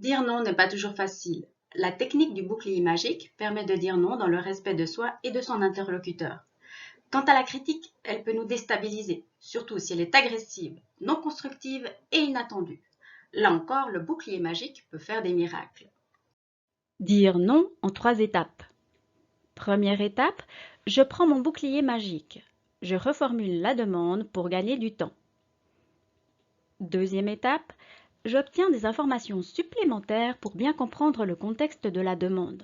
Dire non n'est pas toujours facile. La technique du bouclier magique permet de dire non dans le respect de soi et de son interlocuteur. Quant à la critique, elle peut nous déstabiliser, surtout si elle est agressive, non constructive et inattendue. Là encore, le bouclier magique peut faire des miracles. Dire non en 3 étapes. Première étape, je prends mon bouclier magique. Je reformule la demande pour gagner du temps. Deuxième étape, j'obtiens des informations supplémentaires pour bien comprendre le contexte de la demande.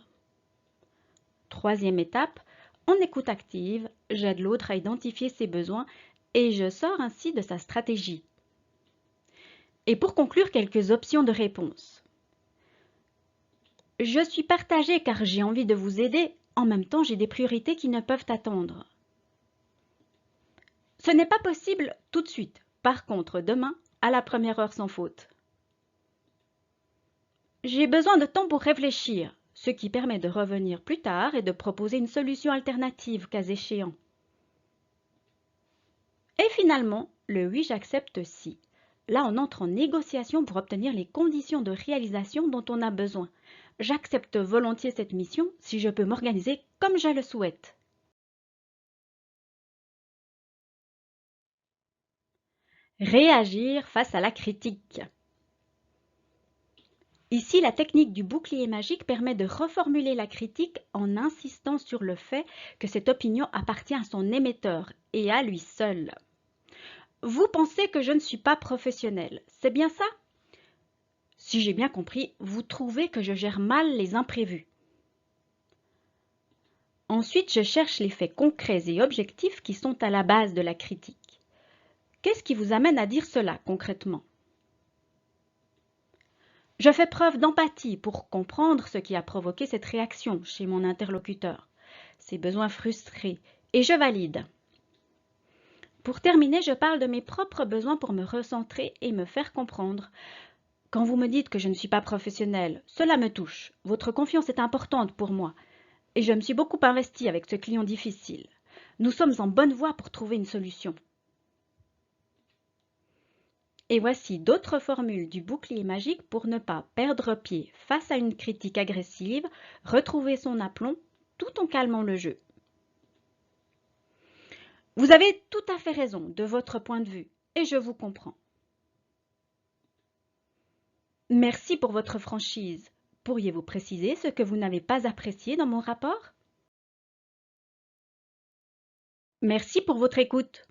Troisième étape, en écoute active, j'aide l'autre à identifier ses besoins et je sors ainsi de sa stratégie. Et pour conclure, quelques options de réponse. Je suis partagée car j'ai envie de vous aider, en même temps j'ai des priorités qui ne peuvent attendre. Ce n'est pas possible tout de suite, par contre demain, à la première heure sans faute. J'ai besoin de temps pour réfléchir, ce qui permet de revenir plus tard et de proposer une solution alternative cas échéant. Et finalement, le oui j'accepte si. Là, on entre en négociation pour obtenir les conditions de réalisation dont on a besoin. J'accepte volontiers cette mission si je peux m'organiser comme je le souhaite. Réagir face à la critique. Ici, la technique du bouclier magique permet de reformuler la critique en insistant sur le fait que cette opinion appartient à son émetteur et à lui seul. Vous pensez que je ne suis pas professionnel, c'est bien ça? Si j'ai bien compris, vous trouvez que je gère mal les imprévus. Ensuite, je cherche les faits concrets et objectifs qui sont à la base de la critique. Qu'est-ce qui vous amène à dire cela concrètement? Je fais preuve d'empathie pour comprendre ce qui a provoqué cette réaction chez mon interlocuteur, ses besoins frustrés, et je valide. Pour terminer, je parle de mes propres besoins pour me recentrer et me faire comprendre. Quand vous me dites que je ne suis pas professionnelle, cela me touche. Votre confiance est importante pour moi et je me suis beaucoup investie avec ce client difficile. Nous sommes en bonne voie pour trouver une solution. Et voici d'autres formules du bouclier magique pour ne pas perdre pied face à une critique agressive, retrouver son aplomb tout en calmant le jeu. Vous avez tout à fait raison de votre point de vue et je vous comprends. Merci pour votre franchise. Pourriez-vous préciser ce que vous n'avez pas apprécié dans mon rapport? Merci pour votre écoute.